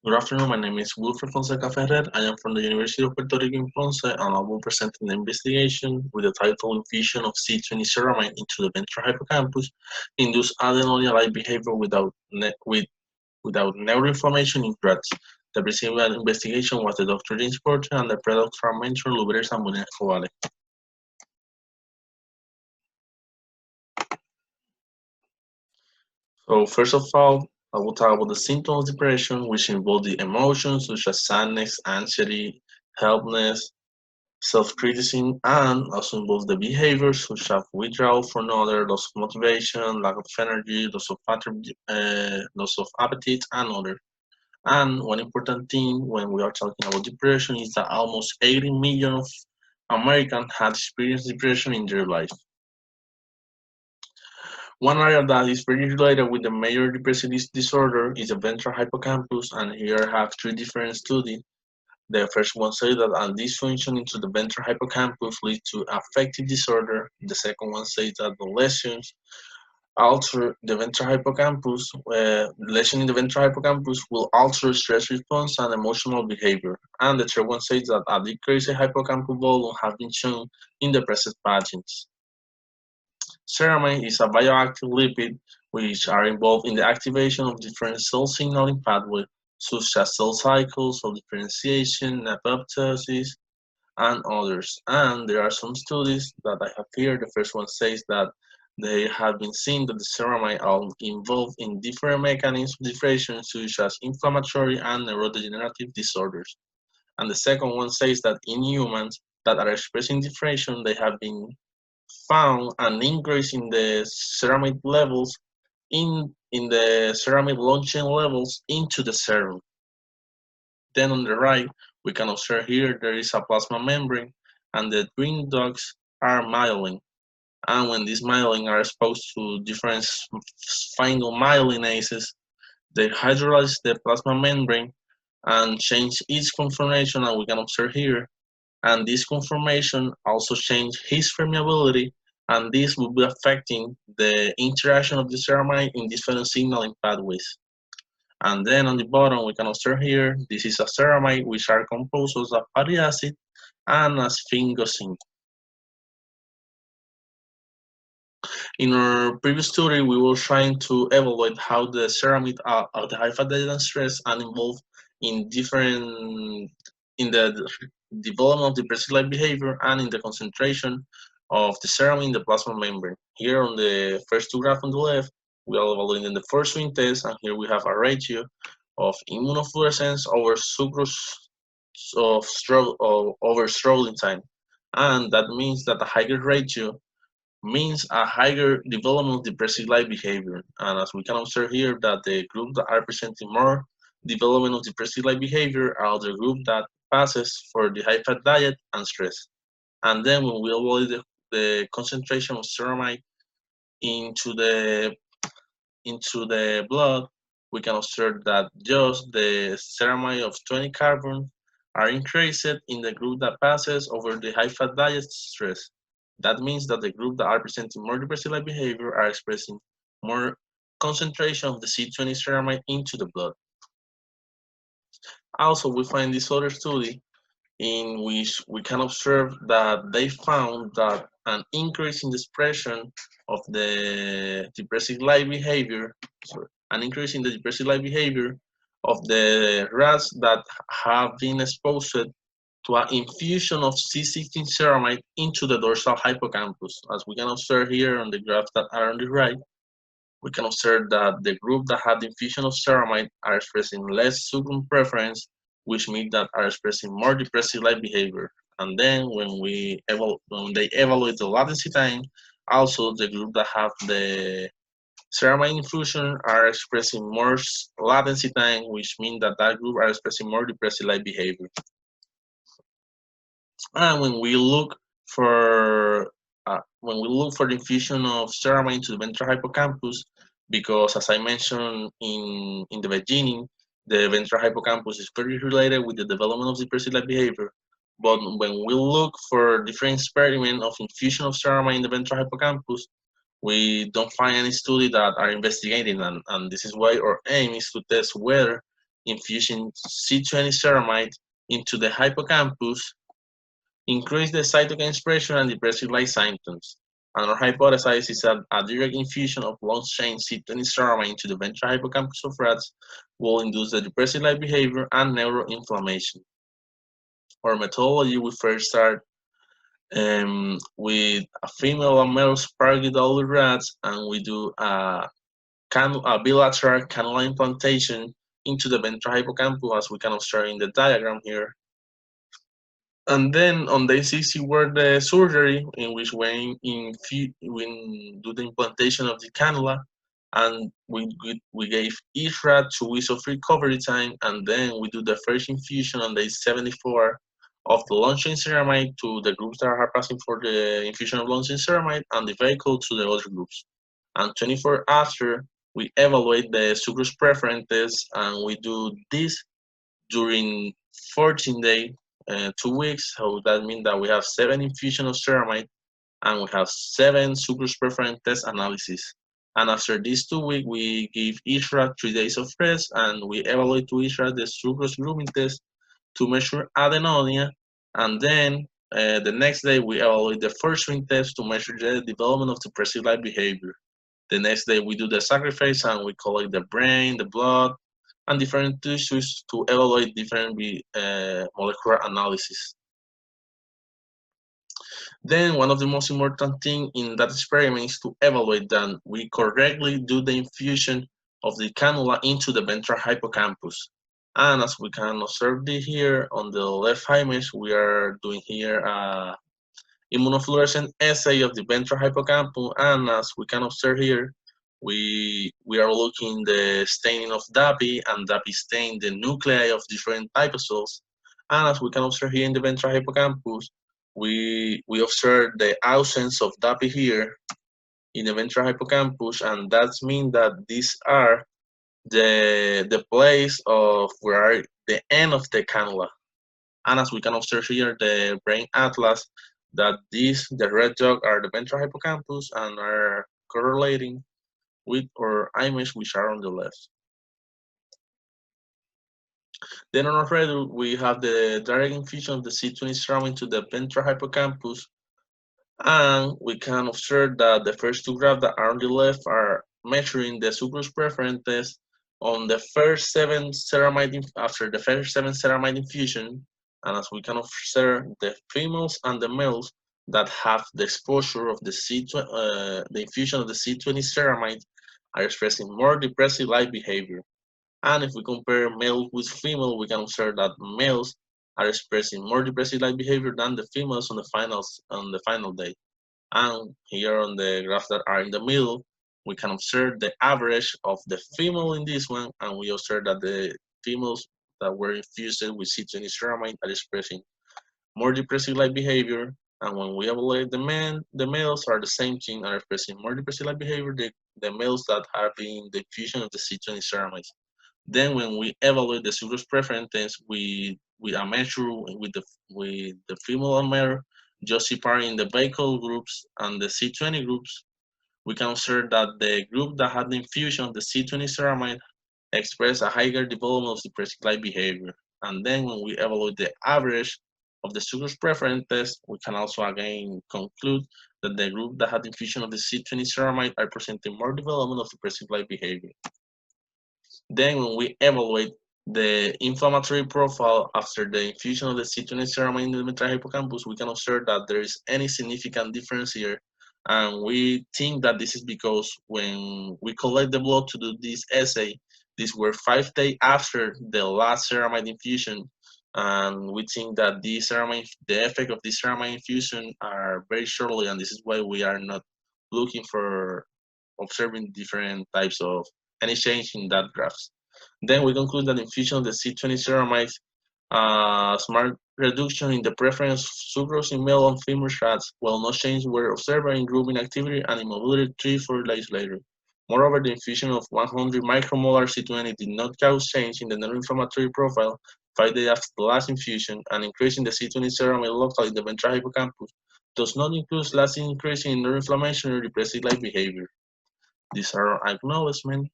Good afternoon, my name is Wilfred Fonseca Ferrer. I am from the University of Puerto Rico in Ponce, and I will present an investigation with the title Infusion of C20 ceramide into the ventral hippocampus induce Anhedonia-like behavior without neuroinflammation in rats. The principal investigation was the Dr. James Puerto and the predoctoral mentor Luberes and Bonilla. So first of all, I will talk about the symptoms of depression, which involve the emotions such as sadness, anxiety, helplessness, self-criticism, and also involves the behaviors such as withdrawal from others, loss of motivation, lack of energy, loss of appetite, and others. And one important thing when we are talking about depression is that almost 80 million of Americans had experienced depression in their life. One area that is very related with the major depressive disorder is the ventral hippocampus, and here I have three different studies. The first one says that a dysfunction into the ventral hippocampus leads to affective disorder. The second one says that the lesions alter the ventral hippocampus. Lesion in the ventral hippocampus will alter stress response and emotional behavior. And the third one says that a decrease in hippocampal volume has been shown in depressive patients. Ceramide is a bioactive lipid which are involved in the activation of different cell signaling pathways, such as cell cycles, cell differentiation, apoptosis, and others. And there are some studies that I have here. The first one says that they have been seen that the ceramide are involved in different mechanisms of depression, such as inflammatory and neurodegenerative disorders. And the second one says that in humans that are expressing depression, they have been found an increase in the ceramide levels in the ceramide launching levels into the serum. Then on the right, we can observe here there is a plasma membrane, and the green dots are myelin. And when these myelin are exposed to different phenylmyelinases, they hydrolyze the plasma membrane and change its conformation, and we can observe here. And this conformation also change his permeability, and this will be affecting the interaction of the ceramide in different signaling pathways. And then on the bottom, we can observe here, this is a ceramide which are composed of fatty acid and sphingosine. In our previous study, we were trying to evaluate how the ceramide of the high fat diet and stress are involved in the development of depressive-like behavior and in the concentration of the ceramide in the plasma membrane. Here on the first two graphs on the left, we are evaluating the first swing test, and here we have a ratio of immunofluorescence over sucrose over struggling time. And that means that a higher ratio means a higher development of depressive-like behavior. And as we can observe here, that the group that are presenting more development of depressive-like behavior are the group that passes for the high-fat diet and stress. And then when we evaluate the concentration of ceramide into the blood, we can observe that just the ceramide of 20 carbon are increased in the group that passes over the high-fat diet stress. That means that the group that are presenting more depressive-like behavior are expressing more concentration of the C20 ceramide into the blood. Also, we find this other study in which we can observe that they found that an increase in the expression of the depressive-like behavior, an increase in the depressive-like behavior of the rats that have been exposed to an infusion of C16 ceramide into the dorsal hippocampus. As we can observe here on the graphs that are on the right, we can observe that the group that had the infusion of ceramide are expressing less sucrum preference, which means that are expressing more depressive-like behavior. And then when they evaluate the latency time, also the group that have the ceramide infusion are expressing more latency time, which means that that group are expressing more depressive-like behavior. And when we look for the infusion of ceramide into the ventral hippocampus, because as I mentioned in the beginning, the ventral hippocampus is very related with the development of depressive-like behavior. But when we look for different experiments of infusion of ceramide in the ventral hippocampus, we don't find any study that are investigating, and this is why our aim is to test whether infusing C20 ceramide into the hippocampus increase the cytokine expression and depressive-like symptoms. Another hypothesis is that a direct infusion of long-chain C20 ceramide into the ventral hippocampus of rats will induce the depressive-like behavior and neuroinflammation. Our methodology, we first start with a female and male spargy rats, and we do a bilateral cannula implantation into the ventral hippocampus, as we can observe in the diagram here. And then on day 60 were the surgery, in which we do the implantation of the cannula, and we gave each rat 2 weeks of recovery time, and then we do the first infusion on day 74 of the long-chain ceramide to the groups that are passing for the infusion of long-chain ceramide, and the vehicle to the other groups. And 24 after, we evaluate the sucrose preferences, and we do this during 14 days, 2 weeks. So that means that we have 7 infusion of ceramide, and we have 7 sucrose preference test analysis. And after these 2 weeks, we give each rat 3 days of rest, and we evaluate to each rat the sucrose grooming test to measure anhedonia. And then the next day, we evaluate the first ring test to measure the development of depressive-like behavior. The next day, we do the sacrifice, and we collect the brain, the blood, and different tissues to evaluate different molecular analysis. Then one of the most important things in that experiment is to evaluate that we correctly do the infusion of the cannula into the ventral hippocampus. And as we can observe here on the left image, we are doing here a immunofluorescent assay of the ventral hippocampus, and as we can observe here, we are looking the staining of DAPI, and DAPI stain the nuclei of different type cells. And as we can observe here in the ventral hippocampus, we observe the absence of DAPI here in the ventral hippocampus, and that means that these are the place of where the end of the cannula. And as we can observe here, the brain atlas, that the red dot are the ventral hippocampus and are correlating with our image, which are on the left. Then on our right, we have the direct infusion of the C20 ceramide into the ventral hippocampus, and we can observe that the first 2 graphs that are on the left are measuring the sucrose preference test on the first 7 ceramide after the first 7 ceramide infusion. And as we can observe, the females and the males that have the exposure of the the infusion of the C20 ceramide are expressing more depressive-like behavior. And if we compare male with female, we can observe that males are expressing more depressive-like behavior than the females on the final day. And here on the graphs that are in the middle, we can observe the average of the female in this one, and we observe that the females that were infused with C20 ceramide are expressing more depressive-like behavior. And when we evaluate the males are the same thing, are expressing more depressive-like behavior than the males that have been the infusion of the C20 ceramide. Then when we evaluate the sucrose preference, we measure with the female and male, just separating the vehicle groups and the C20 groups. We can observe that the group that had the infusion of the C20 ceramide express a higher development of depressive-like behavior. And then when we evaluate the average of the sucrose preference test, we can also again conclude that the group that had the infusion of the C20 ceramide are presenting more development of depressive-like behavior. Then when we evaluate the inflammatory profile after the infusion of the C20 ceramide in the ventral hippocampus, we can observe that there is any significant difference here. And we think that this is because when we collect the blood to do this assay, these were 5 days after the last ceramide infusion. And we think that the effect of this ceramide infusion are very shortly, and this is why we are not looking for observing different types of any change in that graphs. Then we conclude that infusion of the C20 ceramides smart reduction in the preference sucrose in male and female rats, while no changes were observed in grooming activity and immobility 3-4 days later. Moreover, the infusion of 100 micromolar C20 did not cause change in the neuroinflammatory profile 5 days after the last infusion, and increasing the C20 ceramide locally in the ventral hippocampus does not include lasting increase in neuroinflammation or depressive-like behavior. These are our acknowledgements.